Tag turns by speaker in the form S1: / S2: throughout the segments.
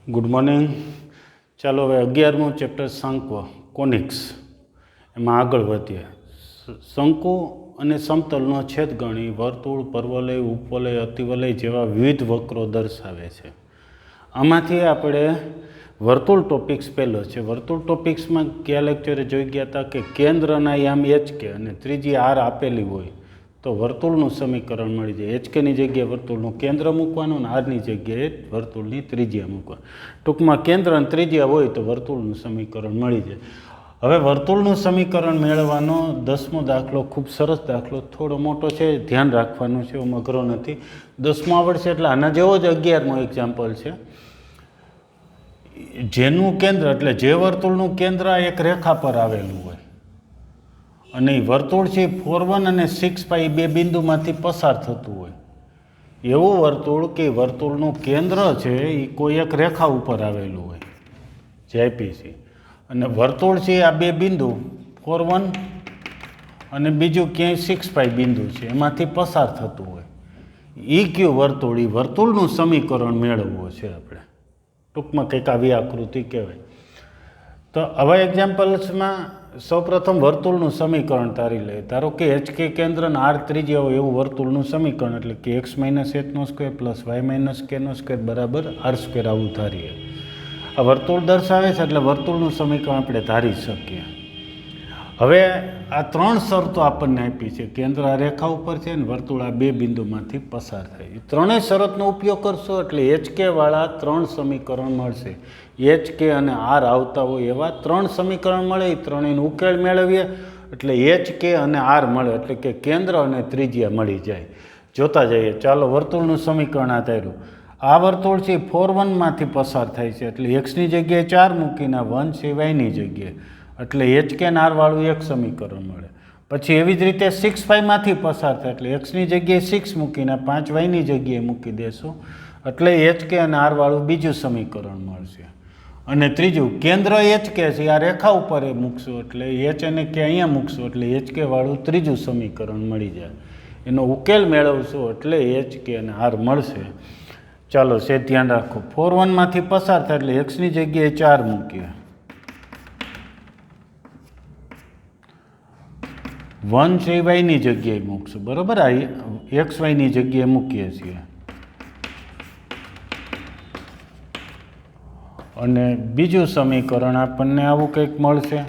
S1: Good morning. ચાલો હવે 11મું chapter શંકુ કોનિક્સ એમાં આગળ વધીએ. શંકુ અને સમતલનો છેદગણી વર્તુળ, પરવલય, ઉપવલય, અતિવલય જેવા વિવિધ વક્રો દર્શાવે છે. આમાંથી આપણે વર્તુળ ટોપિક્સ પહેલો છે. વર્તુળ ટોપિક્સમાં કયા લેક્ચરે જોઈ ગયા હતા કે કેન્દ્રના યામ HK અને ત્રીજી R આપેલી હોય તો વર્તુળનું સમીકરણ મળી જાય. HKની જગ્યાએ વર્તુળનું કેન્દ્ર મૂકવાનું અને Rની જગ્યાએ વર્તુળની ત્રિજ્યા મૂકવાનું. ટૂંકમાં કેન્દ્ર અને ત્રિજ્યા હોય તો વર્તુળનું સમીકરણ મળી જાય. હવે વર્તુળનું સમીકરણ મેળવવાનો 10મો દાખલો ખૂબ સરસ દાખલો, થોડો મોટો છે, ધ્યાન રાખવાનું છે, એમાં અઘરો નથી. 10મો આવડશે એટલે આના જેવો જ 11મો એક્ઝામ્પલ છે. જેનું કેન્દ્ર એટલે જે વર્તુળનું કેન્દ્ર એક રેખા પર આવેલું હોય અને એ વર્તુળ છે 4,1 અને 6π બે બિંદુમાંથી પસાર થતું હોય, એવું વર્તુળ કે વર્તુળનું કેન્દ્ર છે એ કોઈ એક રેખા ઉપર આવેલું હોય જે આપી છે, અને વર્તુળ છે આ બે બિંદુ 4,1 અને બીજું ક્યાંય 6π બિંદુ છે એમાંથી પસાર થતું હોય, એ કયું વર્તુળ, એ વર્તુળનું સમીકરણ મેળવવું છે આપણે. ટૂંકમાં કંઈક આવી આકૃતિ કહેવાય. તો આવા એક્ઝામ્પલ્સમાં સૌપ્રથમ વર્તુળનું સમીકરણ તારી લે. ધારો કે HK કેન્દ્ર અને R ત્રિજ્યા હોય એવું વર્તુળનું સમીકરણ, એટલે કે x - h² + y - k² બરાબર R², આવું ધારીએ. આ વર્તુળ દર્શાવે છે એટલે વર્તુળનું સમીકરણ આપણે ધારી શકીએ. હવે આ ત્રણ શરતો આપણને આપી છે. કેન્દ્ર આ રેખા ઉપર છે અને વર્તુળ આ બે બિંદુમાંથી પસાર થાય. એ ત્રણેય શરતનો ઉપયોગ કરશો એટલે HK વાળા ત્રણ સમીકરણ મળશે. HK અને R આવતા હોય એવા ત્રણ સમીકરણ મળે. એ ત્રણેયનો ઉકેલ મેળવીએ એટલે HK અને R મળે, એટલે કે કેન્દ્ર અને ત્રિજ્યા મળી જાય. જોતા જઈએ. ચાલો વર્તુળનું સમીકરણ આ ધાર્યું. આ વર્તુળ છે 4,1 માંથી પસાર થાય છે એટલે એક્સની જગ્યાએ 4 મૂકીને 1 છે વાયની જગ્યાએ, એટલે HK અને R વાળું એક સમીકરણ મળે. પછી એવી જ રીતે 6π માંથી પસાર થાય એટલે એક્સની જગ્યાએ 6 મૂકીને 5 વાયની જગ્યાએ મૂકી દેશું, એટલે HK અને R વાળું બીજું સમીકરણ મળશે. અને ત્રીજું કેન્દ્ર HK છે આ રેખા ઉપર એ મૂકશું એટલે H અને K અહીંયા મૂકશું એટલે HK વાળું ત્રીજું સમીકરણ મળી જાય. એનો ઉકેલ મેળવશું એટલે HK અને R મળશે. ચાલો સે ધ્યાન રાખો. 4,1 માંથી પસાર થાય એટલે એક્સની જગ્યાએ 4 મૂકીએ, 1 છે વાયની જગ્યાએ મૂકશું, બરાબર. આ એક્સ વાયની જગ્યાએ મૂકીએ છીએ. અને બીજું સમીકરણ આપણને આવું કંઈક મળશે.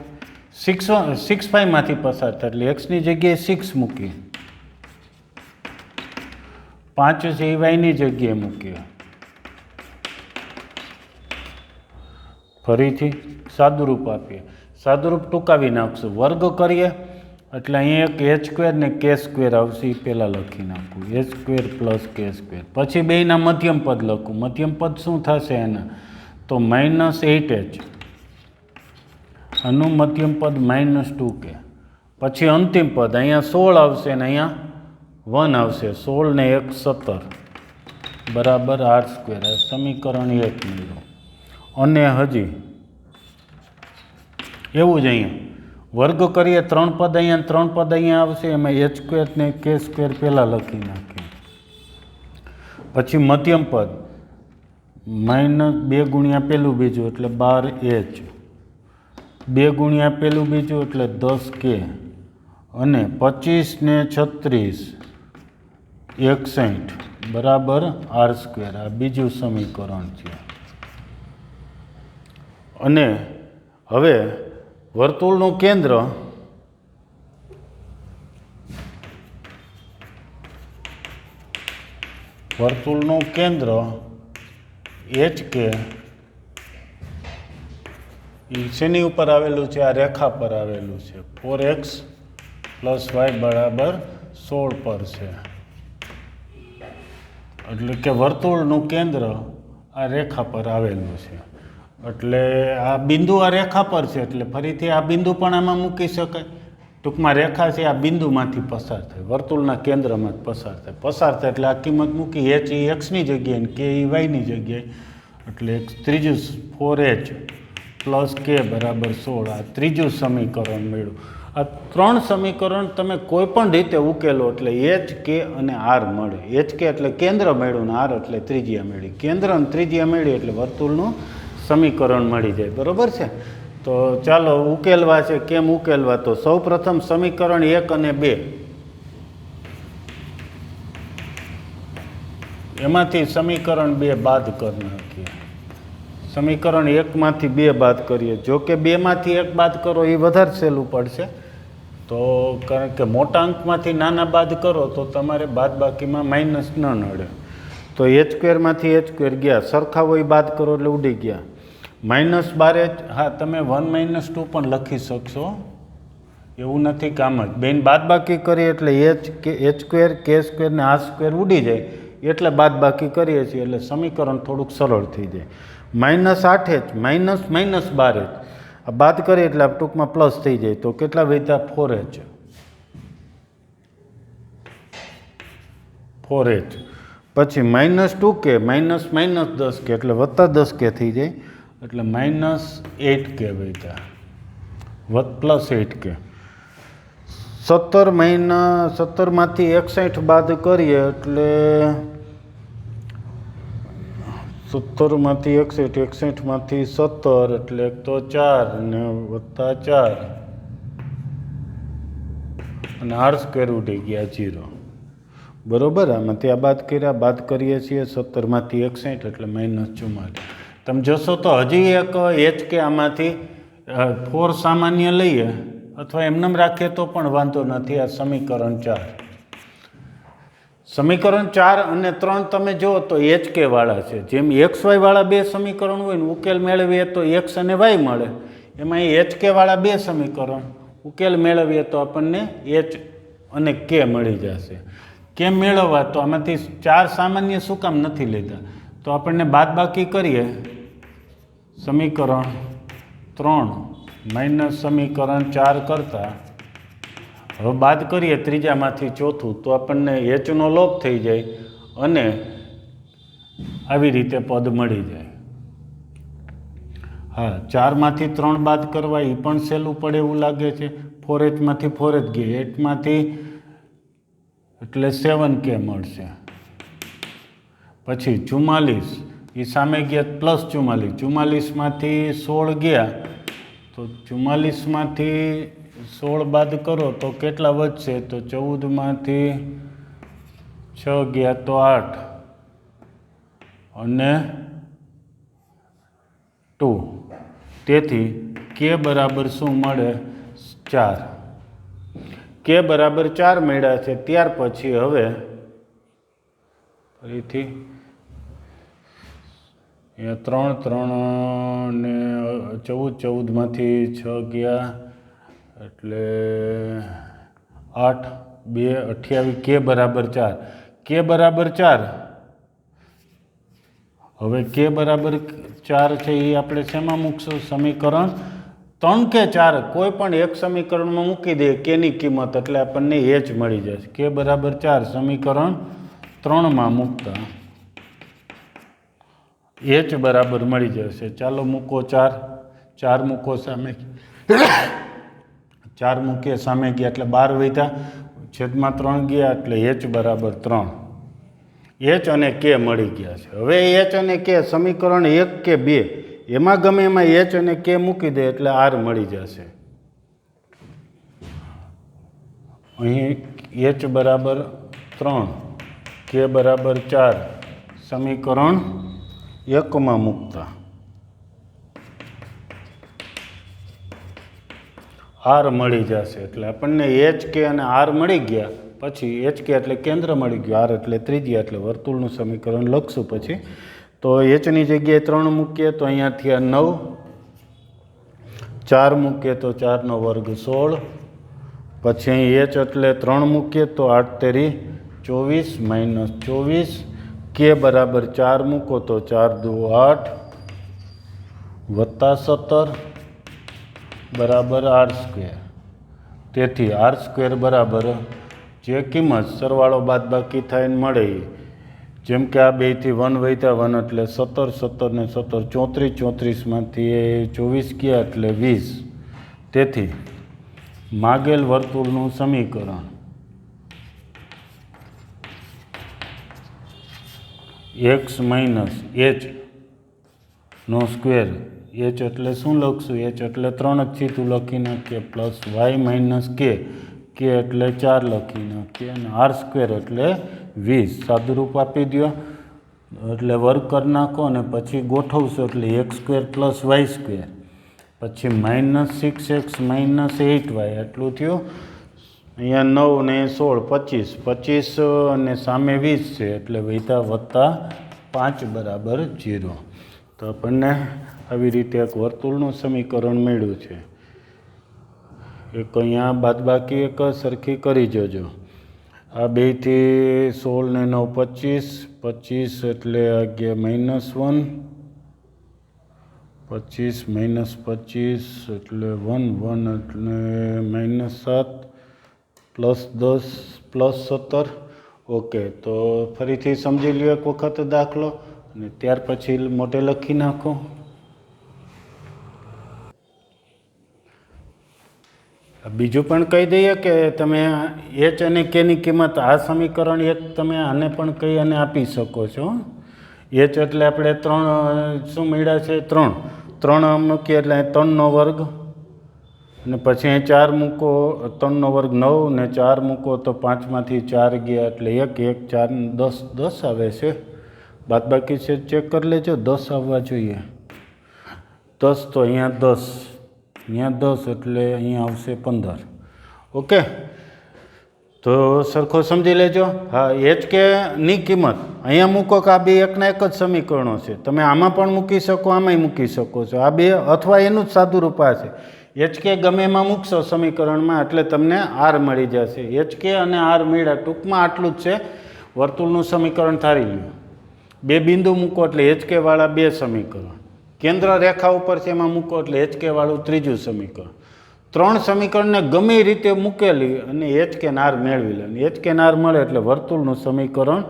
S1: 6π માંથી પસાર થાય એટલે એક્સની જગ્યાએ 6 મૂકીએ, 5 છે વાયની જગ્યાએ મૂકીએ, ફરીથી સાદુરૂપ આપીએ. સાદુરૂપ ટૂંકાવી નાખશું. વર્ગ કરીએ એટલે અહીંયા એક h² ને k² આવશે, એ પહેલાં લખી નાખું, h² + k². પછી બેયના મધ્યમ પદ લખું. મધ્યમ પદ શું થશે એના તો -8h, આનું મધ્યમ પદ -2k. પછી અંતિમ પદ અહીંયા 16 આવશે ને અહીંયા 1 આવશે, 16 ને 1 17 બરાબર R². આ સમીકરણ 1 મળ્યું. અને હજી એવું જ અહીંયા વર્ગ કરીએ, 3 પદ અહીંયા 3 પદ અહીંયા આવશે, એમાં h² ને k² પહેલાં લખી નાખીએ. પછી મધ્યમ પદ -2 ગુણ્યા પેલું બીજું એટલે 12h, 2 ગુણ્યા પેલું બીજું એટલે 10k, અને 25 ને 36 61 બરાબર R². આ બીજું સમીકરણ છે. અને હવે વર્તુળનું કેન્દ્ર HK એ શેની ઉપર આવેલું છે? આ રેખા પર આવેલું છે. 4x + y બરાબર 16 પર છે. એટલે કે વર્તુળનું કેન્દ્ર આ રેખા પર આવેલું છે. એટલે આ બિંદુ આ રેખા પર છે એટલે ફરીથી આ બિંદુ પણ આમાં મૂકી શકાય. ટૂંકમાં રેખા છે આ બિંદુમાંથી પસાર થાય, વર્તુળના કેન્દ્રમાં જ પસાર થાય એટલે આ કિંમત મૂકી. h એ એક્સની જગ્યાએ ને k એ વાયની જગ્યાએ, એટલે ત્રીજું 4h + k બરાબર 16. આ ત્રીજું સમીકરણ મળ્યું. આ ત્રણ સમીકરણ તમે કોઈ પણ રીતે ઉકેલો એટલે એચ કે અને આર મળે. એચ કે એટલે કેન્દ્ર મળ્યું ને આર એટલે ત્રિજ્યા મળી. કેન્દ્ર અને ત્રિજ્યા મળી એટલે વર્તુળનું સમીકરણ મળી જાય. બરાબર છે. તો ચાલો ઉકેલવા છે. કેમ ઉકેલવા? તો સૌ પ્રથમ સમીકરણ 1 અને 2 એમાંથી સમીકરણ 2 બાદ કરી નાખીએ. સમીકરણ 1 માંથી 2 બાદ કરીએ. જો કે 2 માંથી 1 બાદ કરો એ વધારે સહેલું પડશે. તો કારણ કે મોટા અંકમાંથી નાના બાદ કરો તો તમારે બાદ બાકીમાં માઇનસ ન નડે. તો h²માંથી h² ગયા, સરખા હોય બાદ કરો એટલે ઉડી ગયા. -12h, હા તમે 1 - 2 પણ લખી શકશો, એવું નથી કામ જ. બેન બાદ બાકી કરીએ એટલે h² k² ને r² ઉડી જાય એટલે બાદ બાકી કરીએ છીએ એટલે સમીકરણ થોડુંક સરળ થઈ જાય. -8h -12h આ બાદ કરીએ એટલે ટૂંકમાં પ્લસ થઈ જાય. તો કેટલા વધ્યા? 4h. 4h પછી -2k -10k એટલે +10k થઈ જાય એટલે -8k વધ્યા +8k. 17માંથી 61 બાદ કરીએ એટલે 17માંથી 61 માંથી 17 એટલે 1 તો 4 ને +4 અને r² ઉડી ગયા 0. બરોબર. આમાંથી આ બાદ કર્યા, બાદ કરીએ છીએ 17માંથી 61 એટલે -44. તમે જોશો તો હજી એક h કે આમાંથી 4 સામાન્ય લઈએ અથવા એમનેમ રાખીએ તો પણ વાંધો નથી. આ સમીકરણ 4. સમીકરણ 4 અને 3 તમે જુઓ તો HK વાળા છે. જેમ XY વાળા 2 સમીકરણ હોય ને ઉકેલ મેળવીએ તો x અને y મળે, એમાં HK વાળા 2 સમીકરણ ઉકેલ મેળવીએ તો આપણને h અને k મળી જશે. કેમ મેળવવા? તો આમાંથી 4 સામાન્ય શું કામ નથી લીધા? તો આપણને બાદ બાકી કરીએ સમીકરણ 3 માઇનસ સમીકરણ 4 કરતાં હવે બાદ કરીએ ત્રીજામાંથી ચોથું તો આપણને એચનો લોપ થઈ જાય અને આવી રીતે પદ મળી જાય. હા, 4માંથી 3 બાદ કરવા એ પણ સહેલું પડે એવું લાગે છે. 4h માંથી 4h ગઈ, 8માંથી એટલે 7k મળશે. પછી 44 એ સામે ગયા +44, 44માંથી 16 ગયા તો 44માંથી 16 બાદ કરો તો કેટલા વધશે? તો 14માંથી 6 ગયા તો 8 અને 2. તેથી k બરાબર શું મળે? 4. k બરાબર 4 મળ્યા છે. ત્યાર પછી હવે ફરીથી 3 ને 14માંથી 6 ગયા એટલે 8, 2, 28, k બરાબર 4. k બરાબર 4. હવે k બરાબર 4 છે એ આપણે શેમાં મૂકશું? સમીકરણ 3 કે 4 કોઈ પણ એક સમીકરણમાં મૂકી દઈએ કેની કિંમત એટલે આપણને h મળી જશે. k બરાબર 4 સમીકરણ 3માં મૂકતા h બરાબર મળી જશે. ચાલો મૂકો 4 મૂકો સામે, 4 મૂકીએ સામે ગયા એટલે 12 વધ્યા, છેદમાં 3 ગયા એટલે h બરાબર 3. h અને k મળી ગયા છે. હવે h અને k સમીકરણ 1 કે 2 એમાં ગમે એમાં h અને k મૂકી દે એટલે r મળી જશે. અહીં h બરાબર 3, k બરાબર 4 સમીકરણ 1માં મૂકતા r મળી જશે. એટલે આપણને h k અને r મળી ગયા. પછી h k એટલે કેન્દ્ર મળી ગયું, r એટલે ત્રિજ્યા એટલે વર્તુળનું સમીકરણ લખશું. પછી તો hની જગ્યાએ 3 મૂકીએ તો અહીંયાથી આ 9, 4 મૂકીએ તો 4 નો વર્ગ 16, પછી અહીં h એટલે 3 મૂકીએ તો 8 તેરી 24 -24, k બરાબર 4 મૂકો તો 4 દુ 8 વત્તા 17 બરાબર r². તેથી r² બરાબર જે કિંમત સરવાળો બાદ બાકી થઈને મળે, જેમ કે આ બેથી 1 વધ્યા 1 એટલે 17, 17 ને 17 34, 34માંથી 24 ગયા એટલે 20. તેથી માગેલ વર્તુળનું સમીકરણ x માઇનસ h નો સ્ક્વેર, h એટલે શું લખશું? h એટલે 3 જ સીધું લખી નાખીએ, plus y minus k, k એટલે 4 લખી નાખીએ, અને r સ્ક્વેર એટલે 20. સાદુરૂપ આપી દો એટલે વર્ગ કરી નાખો અને પછી ગોઠવશો એટલે x square plus y square, પછી -6x માઇનસ 8y એટલું થયું. અહીંયા 9 ને 16 25 અને સામે 20 છે એટલે વૈધા વત્તા 5 બરાબર 0. તો આપણને આવી રીતે એક વર્તુળનું સમીકરણ મળ્યું છે. એક અહીંયા બાદબાકી એક સરખી કરી જજો. આ બેથી 16 ને 9 25, 25 એટલે -1, 25 -25 એટલે 1, 1 એટલે -7, +10 +17. ઓકે, તો ફરીથી સમજી લ્યો એક વખત દાખલો અને ત્યાર પછી મોટે લખી નાખો. બીજું પણ કહી દઈએ કે તમે એચ અને કેની કિંમત આ સમીકરણ એક તમે આને પણ કહી અને આપી શકો છો. એચ એટલે આપણે 3 શું મળ્યા છે? 3 મૂકીએ એટલે 3નો વર્ગ, અને પછી અહીં 4 મૂકો, 3નો વર્ગ 9 ને 4 મૂકો તો 5માંથી 4 ગયા એટલે 1, 1, 4, 10 આવે છે. બાદબાકી છે ચેક કરી લેજો, 10 આવવા જોઈએ. 10 તો અહીંયા 10, અહીંયા 10 એટલે અહીંયા આવશે 15. ઓકે, તો સરખો સમજી લેજો. હા, એચ કે ની કિંમત અહીંયા મૂકો કે આ બે એકના એક જ સમીકરણો છે. તમે આમાં પણ મૂકી શકો, આમાંય મૂકી શકો છો. આ બે અથવા એનું જ સાદું રૂપ આ છે. એચ કે ગમે એમાં મૂકશો સમીકરણમાં એટલે તમને આર મળી જશે. એચ કે અને આર મળ્યા, ટૂંકમાં આટલું જ છે. વર્તુળનું સમીકરણ ધારી લ્યો. બે બિંદુ મૂકો એટલે એચ કે વાળા બે સમીકરણ, કેન્દ્ર રેખા ઉપર છે એમાં મૂકો એટલે એચ કે વાળું ત્રીજું સમીકરણ. 3 સમીકરણને ગમે રીતે મૂકેલી અને એચ કે નાર મેળવી લે. એચ કે નાર મળે એટલે વર્તુળનું સમીકરણ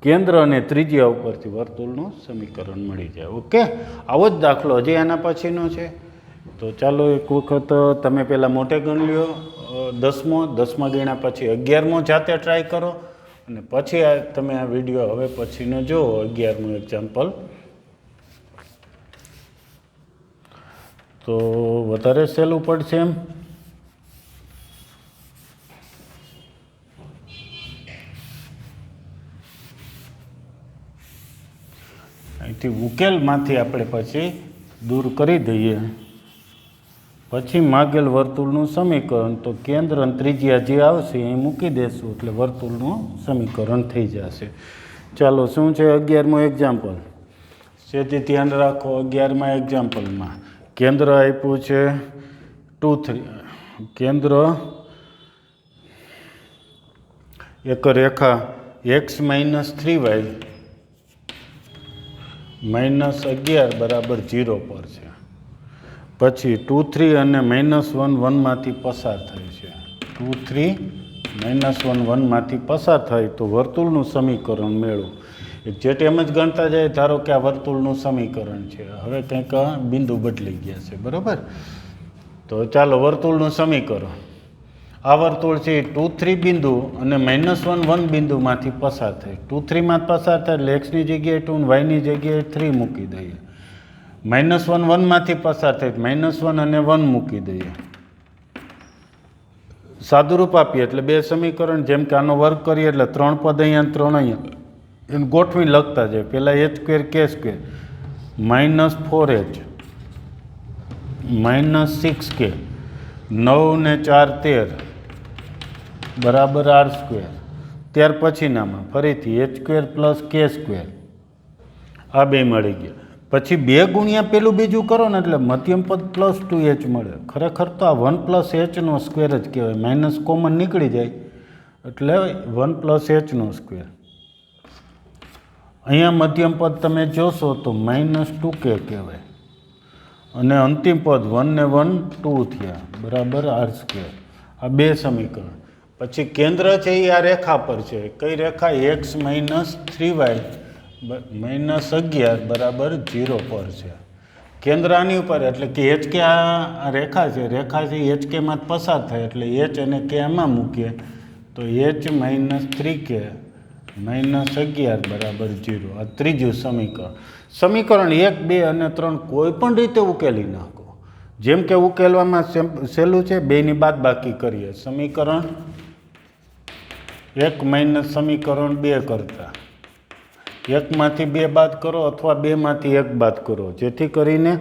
S1: કેન્દ્ર અને ત્રિજ્યા ઉપરથી વર્તુળનું સમીકરણ મળી જાય. ઓકે, આવો જ દાખલો હજી એના પછીનો છે. તો ચાલો એક વખત તમે પહેલાં મોટે ગણ લ્યો 10મા ગણ્યા પછી 11મો જાતે ટ્રાય કરો અને પછી તમે આ વિડીયો હવે પછીનો જુઓ 11મું એક્ઝામ્પલ. તો વધારે સહેલું પડશે એમ. અહીંથી ઉકેલમાંથી આપણે પછી દૂર કરી દઈએ. પછી માગેલ વર્તુળનું સમીકરણ તો કેન્દ્ર અને ત્રિજ્યા જે આવશે એ મૂકી દેશું એટલે વર્તુળનું સમીકરણ થઈ જશે. ચાલો શું છે 11મું એક્ઝામ્પલ? સેથી ધ્યાન રાખો. 11મા એક્ઝામ્પલમાં કેન્દ્ર આપ્યું છે 2, 3. કેન્દ્ર એક રેખા x - 3y -11 બરાબર 0 પર છે. પછી 2, 3 અને -1, 1 માંથી પસાર થાય છે. 2, 3 -1, 1 માંથી પસાર થાય તો વર્તુળનું સમીકરણ મેળવો. એક્ઝેક્ટ એમ જ ગણતા જાય. ધારો કે આ વર્તુળનું સમીકરણ છે. હવે કંઈક બિંદુ બદલી ગયા છે, બરાબર? તો ચાલો વર્તુળનું સમીકરણ. આ વર્તુળ છે 2, 3 બિંદુ અને -1, 1 બિંદુમાંથી પસાર થાય. 2, 3 માં પસાર થાય એટલે x ની જગ્યાએ 2 અને y ની જગ્યાએ 3 મૂકી દઈએ. -1, 1 માંથી પસાર થાય -1 અને 1 મૂકી દઈએ. સાદુરૂપ આપીએ એટલે બે સમીકરણ. જેમ કે આનો વર્ગ કરીએ એટલે 3 પદ અહીંયા 3 અહીંયા એને ગોઠવી લખતા જાય. પહેલાં h² k² -4h -6k 9 ને 4 13 બરાબર r². ત્યાર પછીનામાં ફરીથી h² + k². આ બે મળી ગયા. પછી 2 ગુણ્યા પેલું બીજું કરો ને એટલે મધ્યમ પદ +2h મળે. ખરેખર તો આ 1 + h² જ કહેવાય. માઇનસ કોમન નીકળી જાય એટલે 1 + h². અહીંયા મધ્યમ પદ તમે જોશો તો -2k કહેવાય અને અંતિમ પદ 1 ને 1 2 થયા બરાબર r². આ બે સમીકરણ. પછી કેન્દ્ર છે એ આ રેખા પર છે. કઈ રેખા? x - 3y -11 બરાબર 0 પર છે. કેન્દ્ર આની ઉપર એટલે કે એચ કે આ રેખા છે, રેખાથી એચ કેમાં પસાર થાય એટલે એચ અને કે આમાં મૂકીએ તો એચ -3k -11 બરાબર 0. આ ત્રીજું સમીકરણ. સમીકરણ 1, 2 અને 3 કોઈ પણ રીતે ઉકેલી નાખો. જેમ કે ઉકેલવામાં સહેલું છે, બેની બાદબાકી કરીએ. સમીકરણ 1 માઇનસ સમીકરણ 2 કરતા 1માંથી 2 બાદ કરો અથવા 2માંથી 1 બાદ કરો, જેથી કરીને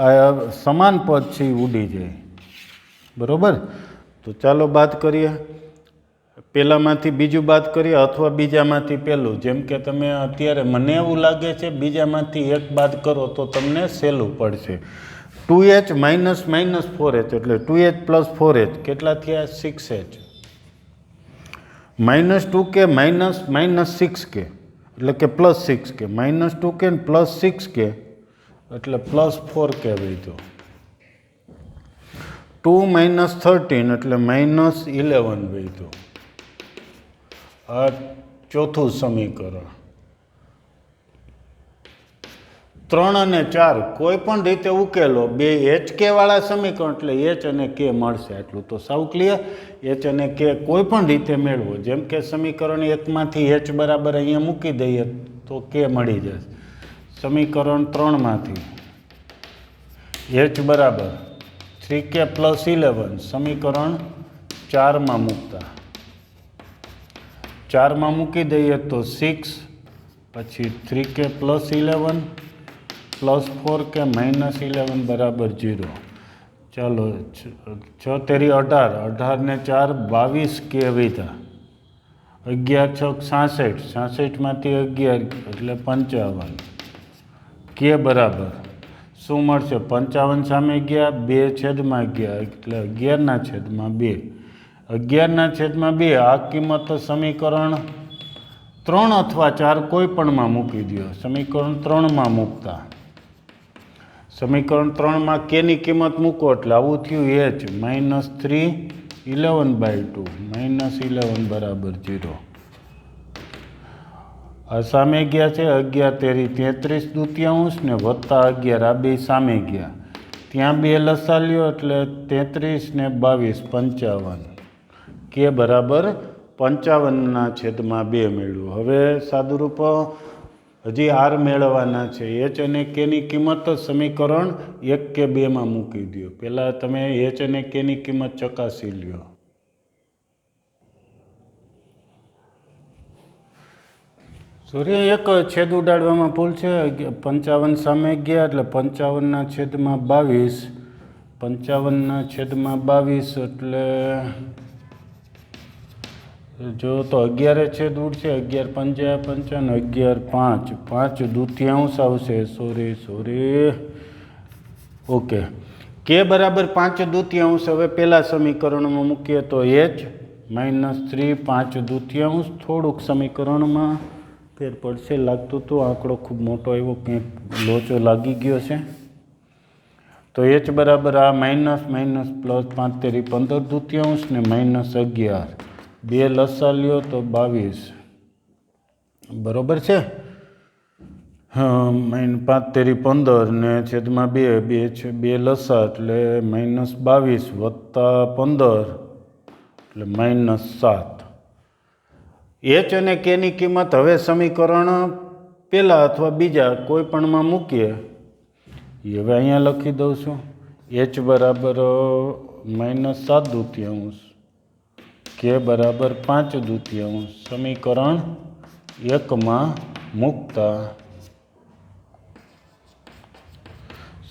S1: આ સમાન પદ છે એ ઉડી જાય. બરાબર? તો ચાલો બાદ કરીએ. પહેલાંમાંથી બીજું બાદ કરીએ અથવા બીજામાંથી પહેલું. જેમ કે તમે અત્યારે મને એવું લાગે છે બીજામાંથી 1 બાદ કરો તો તમને સહેલું પડશે. 2h માઇનસ -4h એટલે 2h પ્લસ 4h કેટલા થયા? 6h. -2k -6k એટલે કે +6k. -2k ને +6k એટલે +4k વધ્યો. 2 - 13 એટલે -11 વધ્યો. આ ચોથું સમીકરણ. 3 અને 4 કોઈ પણ રીતે ઉકેલો. બે HK વાળા સમીકરણ એટલે H અને K મળશે. આટલું તો સાવ ક્લિયર. H અને K કોઈ પણ રીતે મેળવો. જેમ કે સમીકરણ 1માંથી H બરાબર અહીંયા મૂકી દઈએ તો K મળી જશે. સમીકરણ 3માંથી H બરાબર 3k + 11 સમીકરણ 4માં મૂકતા 4માં મૂકી દઈએ તો 6 પછી 3k + 11 + 4k -11 બરાબર 0. ચાલો 6 તેરી 18, 18 ને 4 22k વધ્યા. 11 6 66, 66માંથી 11 એટલે 55. k બરાબર શું મળશે? 55 સામે ગયા 2/11 એટલે 11/2. 11/2 આ કિંમત સમીકરણ 3 અથવા 4 કોઈ પણમાં મૂકી દો. સમીકરણ 3માં મૂકતા સમીકરણ 3માં k ની કિંમત મૂકો એટલે આવું થયું h -3 11/2 -11 બરાબર 0. આ સામે ગયા છે 11 તેરી 33 દૂતિયાંશ ને +11 આ બે સામે ગયા. ત્યાં 2 લસા લ્યો એટલે 33 ને 22 55. k બરાબર 55/2 મેળવ્યું. હવે સાદુરૂપ હજી r મેળવવાના છે. h અને k ની કિંમત સમીકરણ 1 કે 2માં મૂકી દો. પહેલાં તમે h અને k ની કિંમત ચકાસી લ્યો. સોરી, એક છેદ ઉડાડવામાં ભૂલ છે. 55 સામે ગયા એટલે 55/22 55/22 એટલે જો તો 11 છેદ ઉડશે. 11 5 55 11 5 5 દૂતિયાંશ આવશે. Sorry okay. k બરાબર 5 દૂતિયાંશ. હવે પહેલા સમીકરણમાં મૂકીએ તો h -3 5 દૂતિયાંશ. થોડુંક સમીકરણમાં ફેર પડશે લાગતું હતું. આંકડો ખૂબ મોટો આવ્યો, કંઈક લોચો લાગી ગયો છે. તો h બરાબર આ માઇનસ પ્લસ 5 તેરી 15 દૂતિયાંશ ને -11 2 લસા લ્યો તો 22 બરોબર છે. હા, -5 તેરી 15 ને છેદમાં 2 છે 2 લસા એટલે -22 વત્તા 15 એટલે -7. h અને k ની કિંમત હવે સમીકરણ પહેલા અથવા બીજા કોઈ પણમાં મૂકીએ. હવે અહીંયા લખી દઉં છું. h બરાબર -7 દૂતિયાંશ, k બરાબર 5 દૂતિયાંશ. સમીકરણ 1માં મૂકતા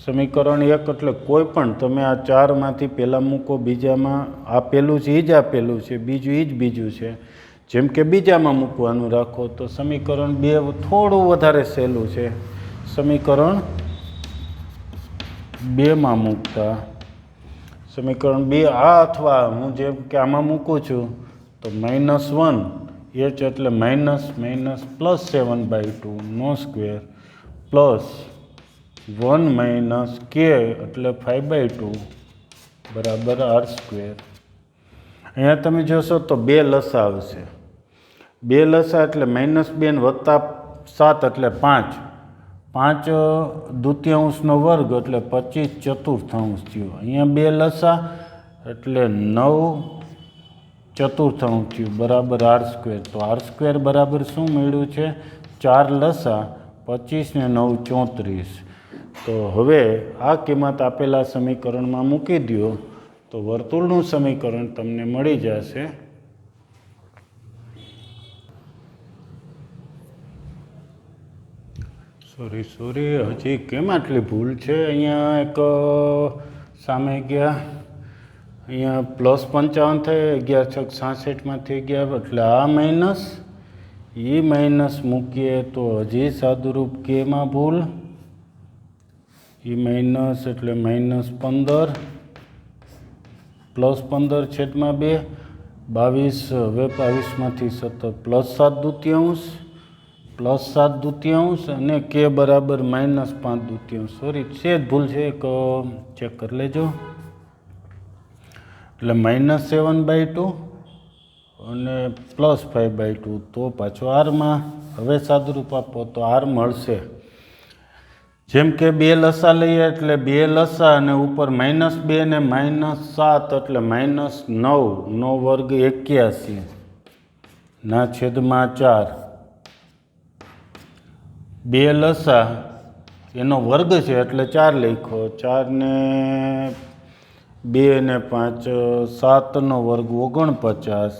S1: સમીકરણ 1 એટલે કોઈ પણ તમે આ 4માંથી પહેલાં મૂકો, બીજામાં આ પહેલું છે એ જ આ પહેલું છે, બીજું એ જ બીજું છે. જેમ કે બીજામાં મૂકવાનું રાખો તો સમીકરણ 2 થોડું વધારે સહેલું છે. સમીકરણ 2માં મૂકતા સમીકરણ 2 આ અથવા હું જેમ કે આમાં મૂકું છું તો -1 h એટલે માઇનસ +7/2 નો સ્ક્વેર પ્લસ 1 - k એટલે 5/2 બરાબર r². અહીંયા તમે જોશો તો 2 લસા આવશે. 2 લસા એટલે -2 ને +7 એટલે 5 5/2 વર્ગ એટલે 25/4 થયું. અહીંયા 2 લસા એટલે 9/4 થયું બરાબર r². તો r² બરાબર શું મળ્યું છે? 4 લસા 25 ને 9 34. તો હવે આ કિંમત આપેલા સમીકરણમાં મૂકી દો તો વર્તુળનું સમીકરણ તમને મળી જશે. સોરી હજી કેમ આટલી ભૂલ છે? અહીંયા એક સામે ગયા, અહીંયા +55 થઈ, 11×6 = 66 એટલે આ માઇનસ એ માઇનસ મૂકીએ તો હજી સાદુરૂપ કેમાં ભૂલ, એ માઇનસ એટલે -15 +15/2 22. હવે 22માંથી સતત +7/2 અને કે બરાબર -5/2. સોરી છે જ ભૂલ છે, એક ચેક કરી લેજો. એટલે -7/2 અને +5/2. તો પાછો આરમાં હવે સાદુરૂપ આપો તો r મળશે. જેમ કે 2 લસા લઈએ એટલે 2 લસા અને ઉપર -2 ને -7 એટલે -9 વર્ગ 81 ના છેદમાં 4. 2 લસા એનો વર્ગ છે એટલે 4 લખો. 4 ને 2 ને 5 7 નો વર્ગ 49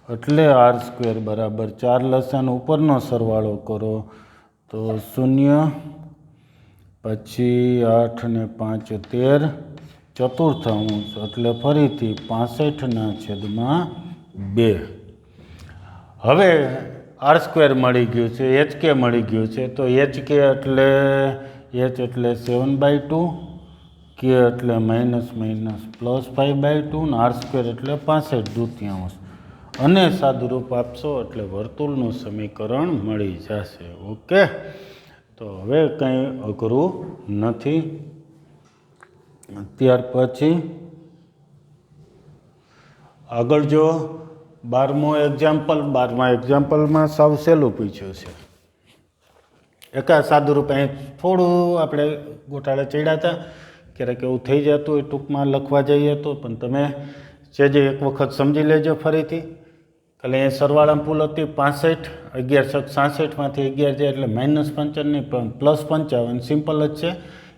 S1: એટલે r² બરાબર 4 લસાનો ઉપરનો સરવાળો કરો તો 0, પછી 8 ને 5 13/4 એટલે ફરીથી 65/2. હવે r² મળી ગયું છે, hk મળી ગયું છે. તો hk એટલે h એટલે 7/2, k એટલે -+5/2 ને r² એટલે 65/2 અને સાદુરૂપ આપશો એટલે વર્તુળનું સમીકરણ મળી જશે. ઓકે, તો હવે કંઈ અઘરું નથી. ત્યાર પછી આગળ જો 12મો એક્ઝામ્પલ. 12મા એક્ઝામ્પલમાં સાવ સહેલું પૂછ્યું છે. એકા સાદુરૂપ અહીં થોડું આપણે ગોટાળા ચડ્યા હતા, ક્યારેક એવું થઈ જતું હોય ટૂંકમાં લખવા જઈએ તો, પણ તમે જે એક વખત સમજી લેજો ફરીથી. એટલે એ સરવાળામાં ભૂલ હતી 65, 11×66માંથી 11 જાય એટલે -55 નહીં પણ +55 સિમ્પલ જ છે.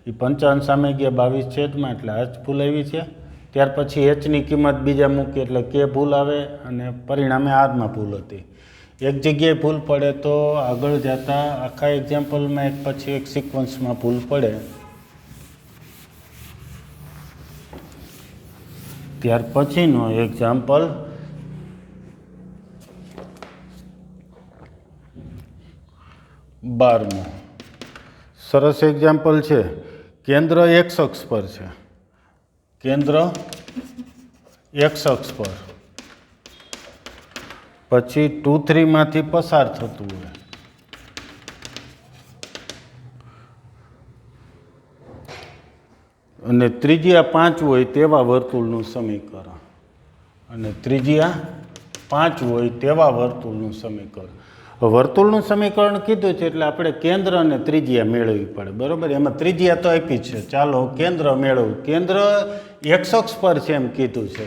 S1: એ 55 સામે ગયા 22 એટલે આ જ ભૂલ આવી છે. ત્યાર પછી hની કિંમત બીજા મૂકી એટલે કે ભૂલ આવે અને પરિણામે આરમાં ભૂલ હતી. એક જગ્યાએ ભૂલ પડે તો આગળ જતાં આખા એક્ઝામ્પલમાં એક પછી એક સિક્વન્સમાં ભૂલ પડે. ત્યાર પછીનો એક્ઝામ્પલ 12મો સરસ એક્ઝામ્પલ છે. કેન્દ્ર x અક્ષ પર છે. કેન્દ્ર x અક્ષ પર પછી 2, 3માંથી પસાર થતું હોય અને ત્રિજ્યા 5 હોય તેવા વર્તુળનું સમીકરણ. અને ત્રિજ્યા 5 હોય તેવા વર્તુળનું સમીકરણ. વર્તુળનું સમીકરણ કીધું છે એટલે આપણે કેન્દ્ર અને ત્રિજ્યા મેળવવી પડે. બરાબર, એમાં ત્રિજ્યા તો આપી છે. ચાલો કેન્દ્ર મેળવવું. કેન્દ્ર x અક્ષ પર છે એમ કીધું છે.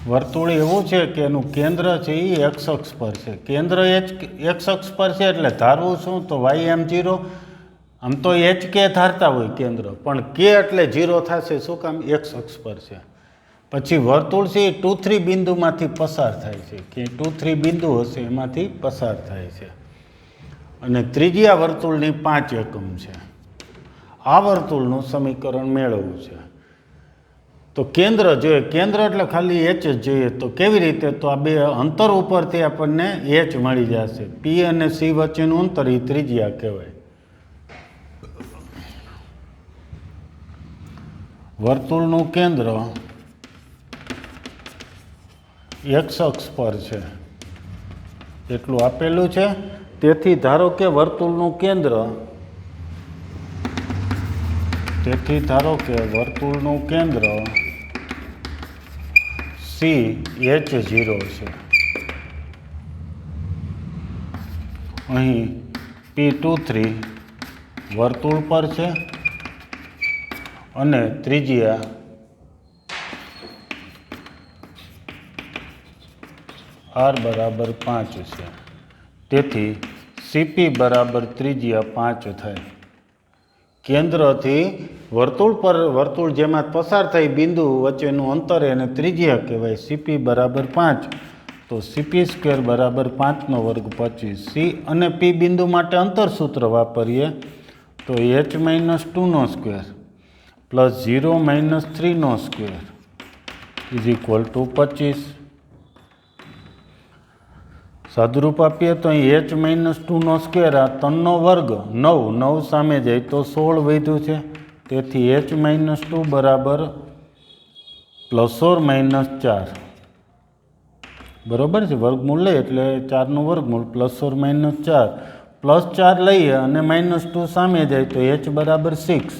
S1: વર્તુળ એવું છે કે એનું કેન્દ્ર છે એ x અક્ષ પર છે. કેન્દ્ર x અક્ષ પર છે એટલે ધારવું શું તો ym0. આમ તો hk ધારતા હોય કેન્દ્ર, પણ k એટલે 0 થશે. શું કામ? x અક્ષ પર છે. પછી વર્તુળ છે એ 2, 3 બિંદુમાંથી પસાર થાય છે. કે 2, 3 બિંદુ હશે એમાંથી પસાર થાય છે. અને ત્રિજ્યા વર્તુળની 5 એકમ છે. આ વર્તુળનું સમીકરણ મેળવવું છે. તો કેન્દ્ર જોઈએ. કેન્દ્ર એટલે ખાલી h જ જોઈએ. તો કેવી રીતે? તો આ બે અંતર ઉપરથી આપણને h મળી જશે. p અને c વચ્ચેનું અંતર એ ત્રિજ્યા કહેવાય. વર્તુળનું કેન્દ્ર x અક્ષ પર છે એટલું આપેલું છે. તેથી ધારો કે વર્તુળનું કેન્દ્ર C H0 છે. અહીં P23 વર્તુળ પર છે અને ત્રિજ્યા r બરાબર 5 છે. તેથી CP બરાબર ત્રિજ્યા 5 થાય. કેન્દ્રથી વર્તુળ જેમાં પસાર થઈ બિંદુ વચ્ચેનું અંતર એને ત્રિજ્યા કહેવાય. CP બરાબર 5, તો CP² બરાબર 5 નો વર્ગ 25. C અને P બિંદુ માટે અંતર સૂત્ર વાપરીએ તો h-2 નો સ્ક્વેર પ્લસ 0 - 3 નો સ્ક્વેર ઇઝ ઇક્વલ ટુ 25. સાદુરૂપ આપીએ તો અહીં h-2 નો સ્ક્વેર, આ 3 નો વર્ગ 9 સામે જાય તો 16 વધ્યું છે. તેથી h-2 બરાબર ±4 બરાબર છે. વર્ગમૂળ લઈએ એટલે 4નું વર્ગમૂળ ±4 +4 લઈએ અને -2 સામે જાય તો h બરાબર 6,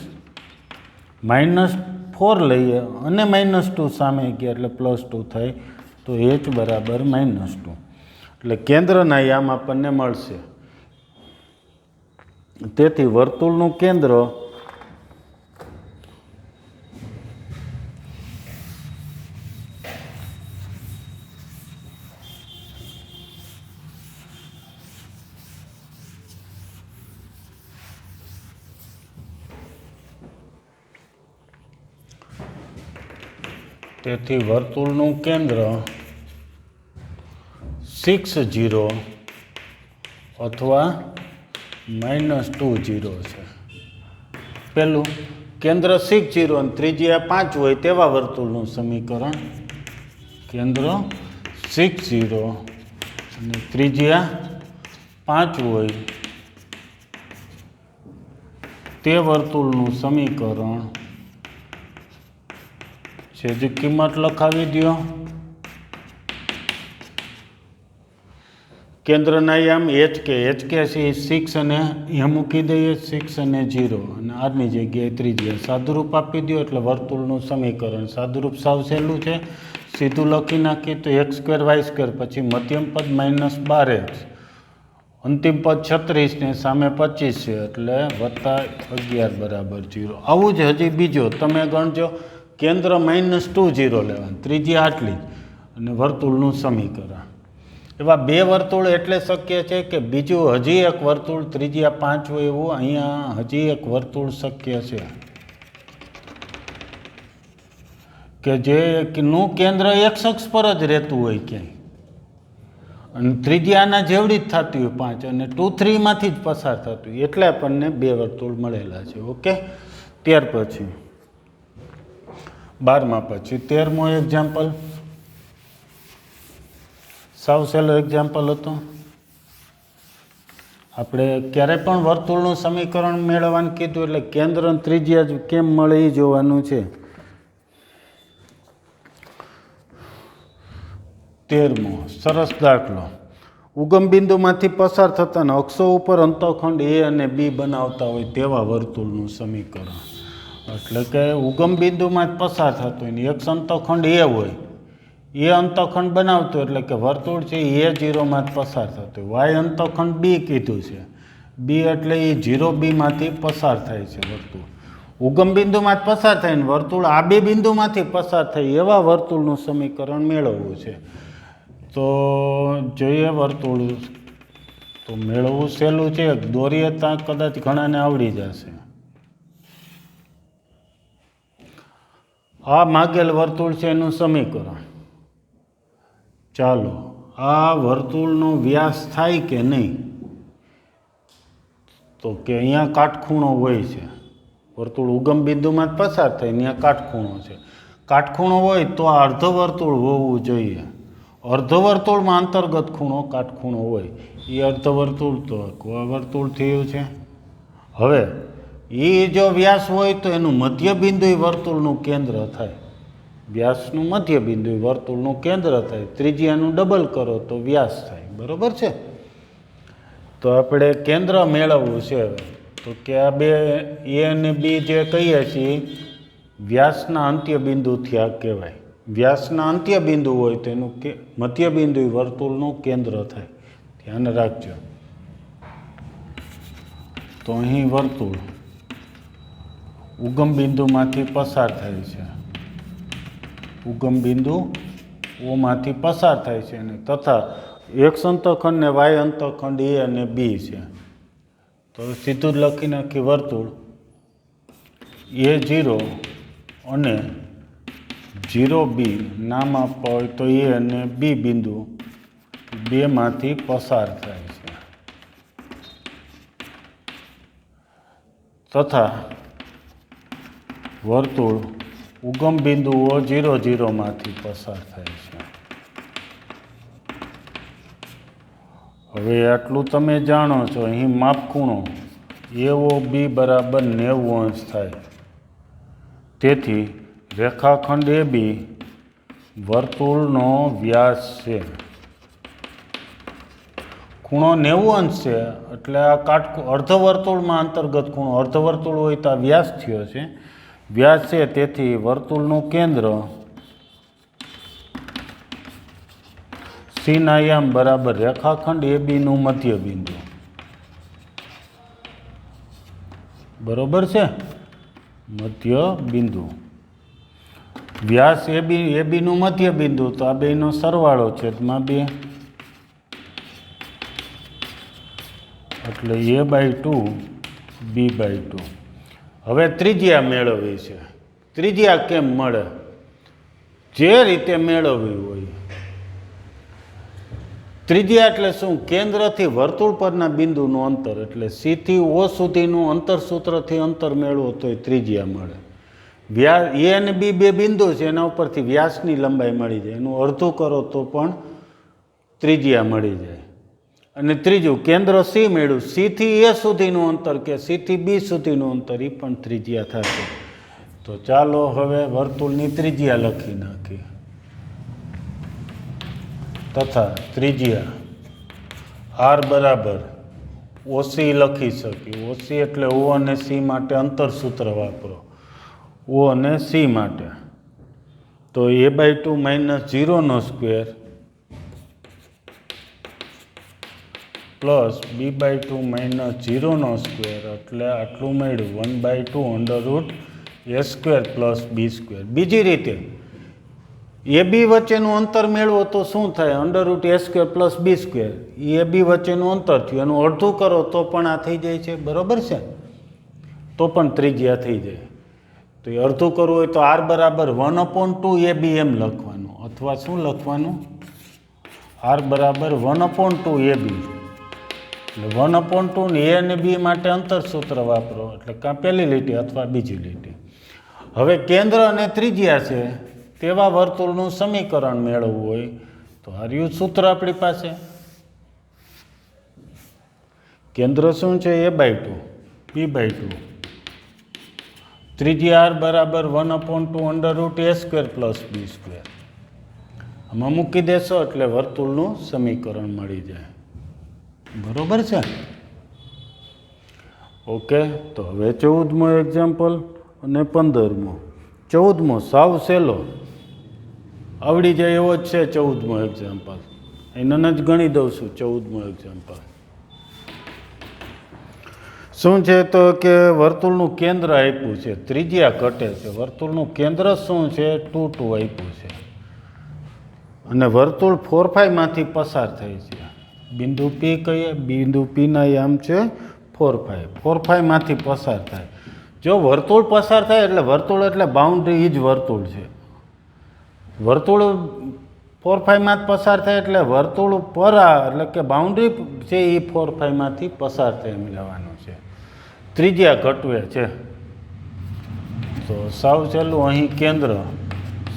S1: -4 લઈએ અને -2 સામે ગયા એટલે +2 થાય તો h બરાબર -2. એટલે કેન્દ્રના યામ આપણને મળશે. તેથી વર્તુળનું કેન્દ્ર -6, 0 અથવા -2, 0 છે. પહેલું કેન્દ્ર 6, 0 અને ત્રિજ્યા 5 હોય તેવા વર્તુળનું સમીકરણ. કેન્દ્ર 6, 0 અને ત્રિજ્યા 5 હોય તે વર્તુળનું સમીકરણ છે. જે કિંમત લખાવી દો. કેન્દ્રના યામ HK છે 6 અને અહીંયા મૂકી દઈએ 6 અને 0 અને આરની જગ્યાએ ત્રિજ્યા. સાદુરૂપ આપી દો એટલે વર્તુળનું સમીકરણ. સાદુરૂપ સાવ સહેલું છે, સીધું લખી નાખીએ તો x² y² પછી મધ્યમ પદ -12x, અંતિમ પદ 36 ને સામે 25 છે એટલે +11 બરાબર 0. આવું જ હજી બીજો તમે ગણજો. કેન્દ્ર -2, 0 લેવાનું, ત્રિજ્યા આટલી અને વર્તુળનું સમીકરણ. એવા બે વર્તુળ એટલે શક્ય છે કે બીજું હજી એક વર્તુળ ત્રિજ્યા 5 હોય એવું અહીંયા હજી એક વર્તુળ શક્ય છે કે જેનું કેન્દ્ર x અક્ષ પર જ રહેતું હોય ક્યાંય અને ત્રિજ્યાના જેવડી જ થતી હોય 5 અને 2, 3 માંથી જ પસાર થતું હોય. એટલે આપણને બે વર્તુળ મળેલા છે. ઓકે. ત્યાર પછી 12મા પછી 13મો એક્ઝામ્પલ. સાવ સહેલો એક્ઝામ્પલ હતો. આપણે ક્યારે પણ વર્તુળનું સમીકરણ મેળવવાનું કીધું એટલે કેન્દ્ર અને ત્રિજ્યા જ કેમ મળે એ જોવાનું છે. 13મો સરસ દાખલો. ઉગમ બિંદુમાંથી પસાર થતા અક્ષો ઉપર અંતઃખંડ A અને B બનાવતા હોય તેવા વર્તુળનું સમીકરણ. એટલે કે ઉગમ બિંદુમાં જ પસાર થતું હોય ને એક અંતઃખંડ A હોય, એ અંતઃખંડ બનાવતો એટલે કે વર્તુળ છે A0 માં જ પસાર થતું હોય. Y અંતઃખંડ B કીધું છે, B એટલે એ 0B માંથી પસાર થાય છે વર્તુળ. ઉગમ બિંદુમાં જ પસાર થાય ને વર્તુળ આ બે બિંદુમાંથી પસાર થાય એવા વર્તુળનું સમીકરણ મેળવવું છે. તો જોઈએ વર્તુળ તો મેળવવું સહેલું છે. દોરીએ ત્યાં કદાચ ઘણાને આવડી જશે. આ માગેલ વર્તુળ છે એનું સમીકરણ. ચાલો આ વર્તુળનો વ્યાસ થાય કે નહીં, તો કે અહીંયા કાટખૂણો હોય છે. વર્તુળ ઉગમ બિંદુમાં જ પસાર થાય અહીંયા કાટખૂણો છે. કાટખૂણો હોય તો આ અર્ધવર્તુળ હોવું જોઈએ. અર્ધવર્તુળમાં અંતર્ગત ખૂણો કાટખૂણો હોય. એ અર્ધવર્તુળ તો વર્તુળ થયું છે. હવે એ જો વ્યાસ હોય તો એનું મધ્યબિંદુ વર્તુળનું કેન્દ્ર થાય. વ્યાસનું મધ્યબિંદુ વર્તુળનું કેન્દ્ર થાય. ત્રિજ્યાનું ડબલ કરો તો વ્યાસ થાય. બરાબર છે. તો આપણે કેન્દ્ર મેળવવું છે. તો કે આ બે A અને B જે કહીએ છીએ વ્યાસના અંત્યબિંદુથી આ કહેવાય. વ્યાસના અંત્યબિંદુ હોય તો એનું મધ્યબિંદુ વર્તુળનું કેન્દ્ર થાય. ધ્યાન રાખજો. તો અહીં વર્તુળ ઉગમ બિંદુમાંથી પસાર થાય છે, ઉગમ બિંદુ ઓમાંથી પસાર થાય છે અને તથા એક્સ અંતઃખંડ ને વાય અંતઃખંડ એ અને બી છે. તો સીધું જ લખી નાખી વર્તુળ A0 અને 0B નામ આપવા હોય તો એ અને બી બિંદુ બેમાંથી પસાર થાય છે તથા વર્તુળ ઉગમ બિંદુઓ 0, 0 માંથી પસાર થાય છે. હવે આટલું તમે જાણો છો. અહીં માપખૂણો AOB બરાબર 90 અંશ થાય. તેથી રેખાખંડ AB વર્તુળનો વ્યાસ છે. ખૂણો 90 અંશ છે એટલે આ અર્ધવર્તુળમાં અંતર્ગત ખૂણો અર્ધવર્તુળ હોય તો આ વ્યાસ થયો છે. વ્યાસ છે તેથી વર્તુળનું કેન્દ્ર C ના યામ બરાબર રેખાખંડ ABનું મધ્ય બિંદુ. બરોબર છે, મધ્ય બિંદુ. વ્યાસ ABનું મધ્ય બિંદુ તો આ બેનો સરવાળો છેદમાં 2 એટલે A/2 B/2. હવે ત્રિજ્યા મેળવવી છે. ત્રિજ્યા કેમ મળે? જે રીતે મેળવવી હોય. ત્રિજ્યા એટલે શું? કેન્દ્રથી વર્તુળ પરના બિંદુનું અંતર એટલે C થી O સુધીનું અંતર સૂત્રથી અંતર મેળવો તો ત્રિજ્યા મળે. વ્યાસ A અને B બે બિંદુ છે એના ઉપરથી વ્યાસની લંબાઈ મળી જાય. એનું અડધું કરો તો પણ ત્રિજ્યા મળી જાય. અને ત્રીજું કેન્દ્ર C મેળવ્યું. C થી A સુધીનું અંતર કે C થી B સુધીનું અંતર એ પણ ત્રિજ્યા થશે. તો ચાલો હવે વર્તુળની ત્રિજ્યા લખી નાખીએ. તથા ત્રિજ્યા R બરાબર OC લખી શકીએ. OC એટલે O અને C માટે અંતર સૂત્ર વાપરો. O અને C માટે તો A/2 - 0 square plus B/2 - 0 square એટલે આટલું મળ્યું 1/2 √A² પ્લસ B². બીજી રીતે AB વચ્ચેનું અંતર મેળવો તો શું થાય? √A² plus B². AB વચ્ચેનું અંતર થયું એનું અડધું કરો તો પણ આ થઈ જાય છે. બરાબર છે, તો પણ ત્રિજ્યા થઈ જાય. તો એ અડધું કરવું હોય તો R બરાબર 1/2 AB એમ લખવાનું અથવા શું લખવાનું? R બરાબર 1/2 AB એટલે 1/2 ને A અને B માટે અંતર સૂત્ર વાપરો એટલે કાં પહેલી લીટી અથવા બીજી લીટી. હવે કેન્દ્ર અને ત્રિજ્યા છે તેવા વર્તુળનું સમીકરણ મેળવવું હોય તો આ રહ્યું સૂત્ર આપણી પાસે. કેન્દ્ર શું છે? A/2 B/2. ત્રિજ્યા R બરાબર 1/2 √A² પ્લસ B². આમાં મૂકી દેશો એટલે વર્તુળનું સમીકરણ મળી જાય. બરોબર છે? ઓકે. તો હવે 14મો એક્ઝામ્પલ અને 15મો. 14મો સાવ સહેલો આવડી જાય એવો જ છે. 14મો એક્ઝામ્પલ એને જ ગણી દઉં છું. 14મો એક્ઝામ્પલ શું છે? તો કે વર્તુળનું કેન્દ્ર આપ્યું છે, ત્રિજ્યા ઘટે છે. વર્તુળનું કેન્દ્ર શું છે? 2, 2 આપ્યું છે અને વર્તુળ 4, 5 માંથી પસાર થાય છે. બિંદુ P કહીએ. બિંદુ P ના યામ છે 4, 5. 4, 5 માંથી પસાર થાય. જો વર્તુળ પસાર થાય એટલે વર્તુળ એટલે બાઉન્ડ્રી જ વર્તુળ છે. વર્તુળ 4, 5 માં પસાર થાય એટલે વર્તુળ પર એટલે કે બાઉન્ડ્રી છે એ 4, 5 માંથી પસાર થાય એમ લેવાનું છે. ત્રિજ્યા ઘટવે છે તો સાવ સહેલું અહીં કેન્દ્ર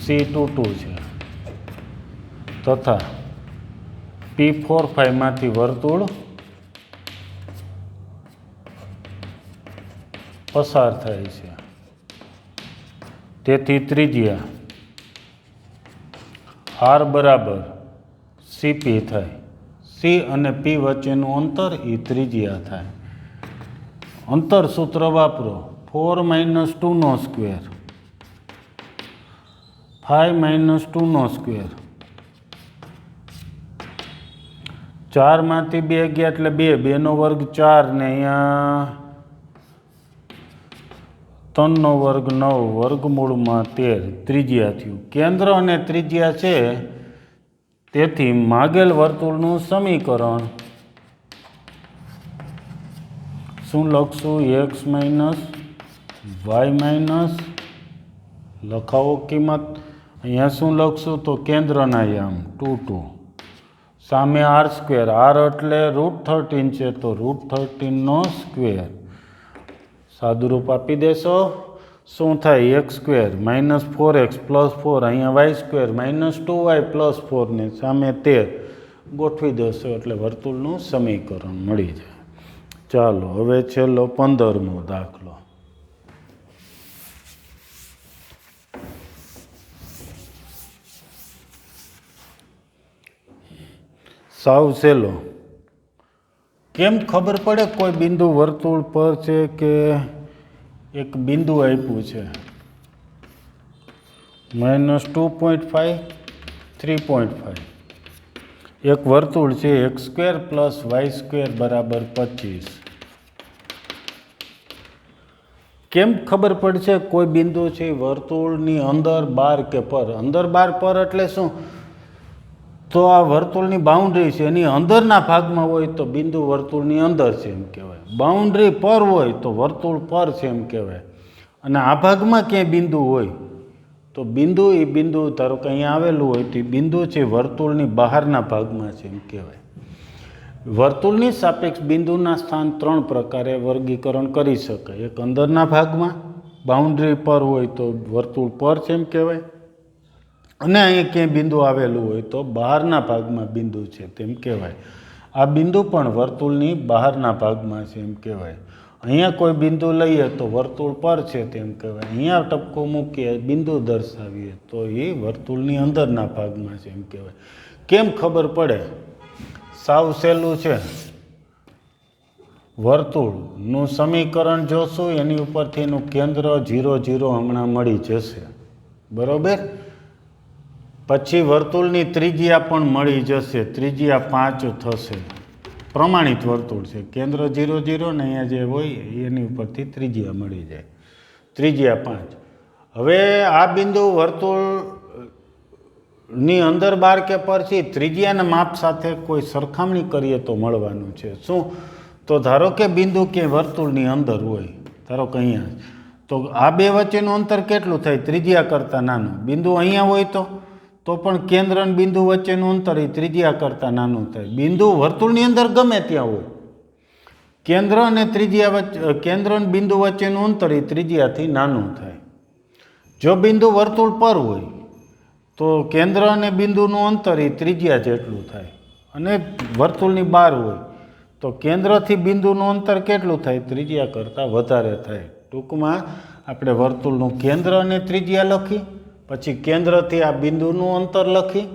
S1: C2, 2 છે તથા P4, 5 માંથી વર્તુળ પસાર થાય છે. તેથી ત્રિજ્યા R બરાબર CP થાય. C અને P વચ્ચેનું અંતર એ ત્રિજ્યા થાય. અંતર સૂત્ર વાપરો. 4 - 2 સ્ક્વેર 5 - 2 સ્ક્વેર. 4 માંથી 2 ગયા એટલે 2, 2 નો વર્ગ 4 ને અહીંયા 3 વર્ગ 9 વર્ગમૂળમાં 13 ત્રિજ્યા થયું. કેન્દ્ર અને ત્રિજ્યા છે, તેથી માગેલ વર્તુળનું સમીકરણ શું લખશું? એક્સ માઇનસ વાય માઇનસ લખાવો કિંમત. અહીંયા શું લખશું? તો કેન્દ્રના યામ 2 2 સામે આર સ્ક્વેર. આર એટલે √13 છે, તો √13 સાદુરૂપ આપી દેશો. શું થાય? X square minus 4x plus 4. અહીંયા Y square minus 2y plus 4 ને સામે 13 ગોઠવી દેશો એટલે વર્તુળનું સમીકરણ મળી જાય. ચાલો હવે છેલ્લો 15મો દાખલો. સાવ સહેલો. કેમ ખબર પડે કોઈ બિંદુ વર્તુળ પર છે કે એક બિંદુ આપ્યું છે? -2.5 3.5. એક વર્તુળ છે x² + y² બરાબર 25. કેમ ખબર પડશે કોઈ બિંદુ છે વર્તુળની અંદર, બહાર કે પર? અંદર, બહાર, પર એટલે શું? તો આ વર્તુળની બાઉન્ડ્રી છે એની અંદરના ભાગમાં હોય તો બિંદુ વર્તુળની અંદર છે એમ કહેવાય. બાઉન્ડ્રી પર હોય તો વર્તુળ પર છે એમ કહેવાય. અને આ ભાગમાં ક્યાંય બિંદુ હોય તો બિંદુ, એ બિંદુ ધારો કે અહીંયા આવેલું હોય તો એ બિંદુ છે વર્તુળની બહારના ભાગમાં છે એમ કહેવાય. વર્તુળની સાપેક્ષ બિંદુના સ્થાન 3 પ્રકારે વર્ગીકરણ કરી શકાય. એક અંદરના ભાગમાં બાઉન્ડ્રી પર હોય તો વર્તુળ પર છે એમ કહેવાય. અને અહીંયા ક્યાંય બિંદુ આવેલું હોય તો બહારના ભાગમાં બિંદુ છે તેમ કહેવાય. આ બિંદુ પણ વર્તુળની બહારના ભાગમાં છે એમ કહેવાય. અહીંયા કોઈ બિંદુ લઈએ તો વર્તુળ પર છે તેમ કહેવાય. અહીંયા ટપકો મૂકીએ, બિંદુ દર્શાવીએ તો એ વર્તુળની અંદરના ભાગમાં છે એમ કહેવાય. કેમ ખબર પડે? સાવ સહેલું છે. વર્તુળનું સમીકરણ જોશું, એની ઉપરથી એનું કેન્દ્ર 0 0 હમણાં મળી જશે. બરાબર? પછી વર્તુળની ત્રિજ્યા પણ મળી જશે. ત્રિજ્યા 5 થશે. પ્રમાણિત વર્તુળ છે. કેન્દ્ર 0 0 ને અહીંયા જે હોય એની ઉપરથી ત્રિજ્યા મળી જાય. ત્રિજ્યા 5. હવે આ બિંદુ વર્તુળની અંદર, બહાર કે પર છે, ત્રિજ્યાના માપ સાથે કોઈ સરખામણી કરીએ તો મળવાનું છે. શું? તો ધારો કે બિંદુ કે વર્તુળની અંદર હોય, ધારો કે અહીંયા, તો આ બે વચ્ચેનું અંતર કેટલું થાય? ત્રિજ્યા કરતાં નાનું. બિંદુ અહીંયા હોય તો પણ કેન્દ્ર અને બિંદુ વચ્ચેનું અંતર એ ત્રિજ્યા કરતાં નાનું થાય. બિંદુ વર્તુળની અંદર ગમે ત્યાં હોય, કેન્દ્ર અને ત્રિજ્યા વચ્ચે, કેન્દ્ર અને બિંદુ વચ્ચેનું અંતર એ ત્રિજ્યાથી નાનું થાય. જો બિંદુ વર્તુળ પર હોય તો કેન્દ્ર અને બિંદુનું અંતર એ ત્રિજ્યા જેટલું થાય. અને વર્તુળની બહાર હોય તો કેન્દ્રથી બિંદુનું અંતર કેટલું થાય? ત્રિજ્યા કરતાં વધારે થાય. ટૂંકમાં આપણે વર્તુળનું કેન્દ્ર અને ત્રિજ્યા લખી, પછી કેન્દ્રથી આ બિંદુનું અંતર લખી,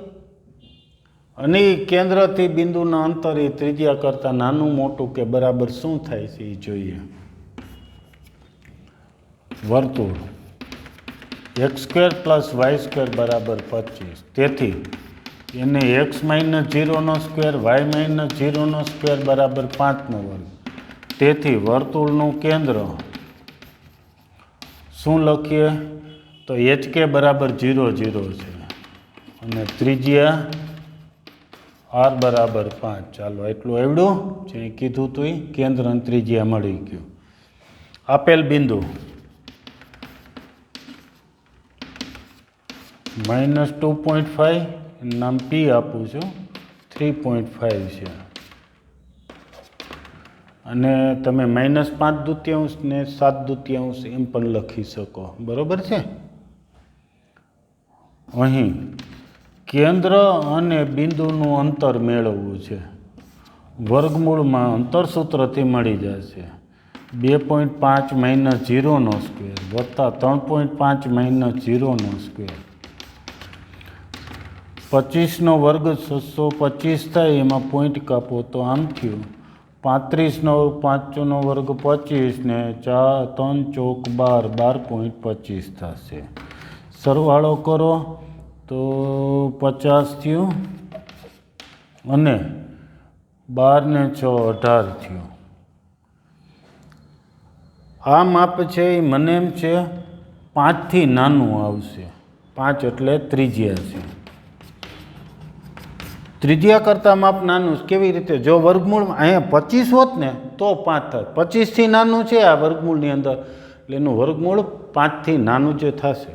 S1: અને કેન્દ્રથી બિંદુના અંતર એ ત્રિજ્યા કરતાં નાનું, મોટું કે બરાબર શું થાય છે એ જોઈએ. વર્તુળ x² + y² બરાબર 25. તેથી એને x - 0² y - 0² બરાબર 5 વર્ગ. તેથી વર્તુળનું કેન્દ્ર શું લખીએ? તો HK બરાબર 0 0 છે અને ત્રિજ્યા R બરાબર 5. ચાલો એટલું આવડ્યું જે કીધું હતું એ કેન્દ્ર અને ત્રિજ્યા મળી ગયું. આપેલ બિંદુ -2.5, નામ P આપું છું, 3.5 છે. અને તમે -5/2 ને 7/2 એમ પણ લખી શકો. બરાબર છે? અહીં કેન્દ્ર અને બિંદુનું અંતર મેળવવું છે. વર્ગમૂળમાં અંતર સૂત્રથી મળી જશે. 2.5 - 0² વત્તા 3.5 - 0². 25નો વર્ગ 625 થાય, એમાં પોઈન્ટ કાપો તો આમ થયું. 35નો 5નો વર્ગ 25 ને 3 ચોક 12 12.25 થશે. સરવાળો કરો તો 50 થયું અને 12 ને 6 18 થયું. આ માપ છે એ મને એમ છે 5થી નાનું આવશે. 5 એટલે ત્રિજ્યા છે. ત્રિજ્યા કરતાં માપ નાનું છે. કેવી રીતે? જો વર્ગમૂળ અહીંયા 25 હોત ને તો 5 થાય. 25થી નાનું છે આ વર્ગમૂળની અંદર, એટલે એનું વર્ગમૂળ 5થી નાનું જે થશે.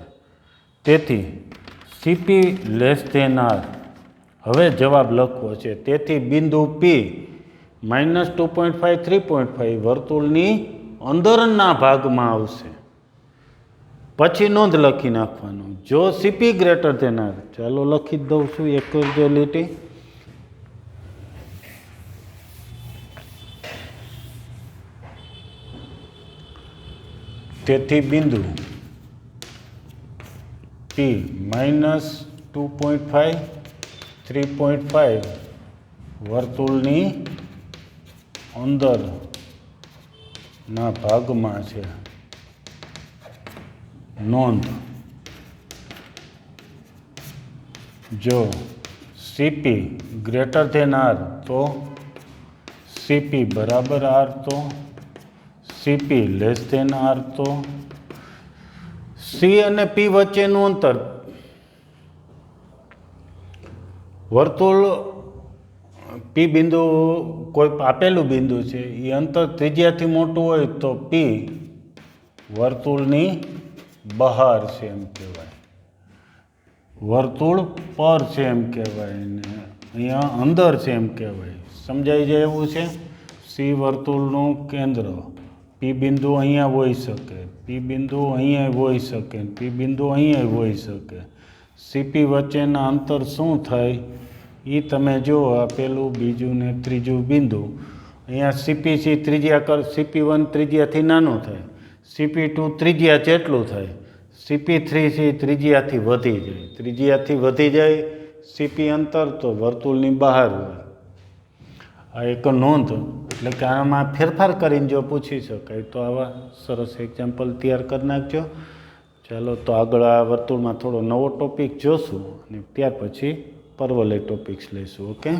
S1: તેથી સીપી લેસ ધેન આર. હવે જવાબ લખવો છે. તેથી બિંદુ પી -2.5 3.5 વર્તુળની અંદરના ભાગમાં આવશે. પછી નોંધ લખી નાખવાનું. જો સીપી ગ્રેટર ધેન આર, ચાલો લખી જ દઉં છું એક જ લીટી. તેથી બિંદુ પી -2.5 3.5 વર્તુળની અંદરના ભાગમાં છે. નોંધ: જો સીપી ગ્રેટર ધેન આર તો સીપી બરાબર આર, તો સીપી લેસ ધેન આર, તો સી અને પી વચ્ચેનું અંતર વર્તુળ પી બિંદુ કોઈ આપેલું બિંદુ છે એ અંતર ત્રિજ્યાથી મોટું હોય તો પી વર્તુળની બહાર છે એમ કહેવાય. વર્તુળ પર છે એમ કહેવાય ને અહીંયા અંદર છે એમ કહેવાય. સમજાઈ જાય એવું છે. સી વર્તુળનું કેન્દ્ર. પી બિંદુ અહીંયા હોઈ શકે, પી બિંદુ અહીંયા હોઈ શકે, પી બિંદુ અહીંયા હોઈ શકે. સીપી વચ્ચેના અંતર શું થાય એ તમે જુઓ. આ પેલું, બીજું ને ત્રીજું બિંદુ. અહીંયા સીપી સી ત્રિજ્યા CP1 ત્રિજ્યાથી નાનું થાય, CP2 ત્રિજ્યા જેટલું થાય, CP3 સી ત્રિજ્યાથી વધી જાય. ત્રિજ્યાથી વધી જાય સીપી અંતર તો વર્તુળની બહાર હોય. આ એક નોંધ. એટલે કે આમાં ફેરફાર કરીને જો પૂછી શકાય તો આવા સરસ એક્ઝામ્પલ તૈયાર કરી નાખજો. ચાલો તો આગળ આ વર્તુળમાં થોડો નવો ટોપિક જોશું અને ત્યાર પછી પરવલય ટોપિક્સ લઈશું. ઓકે.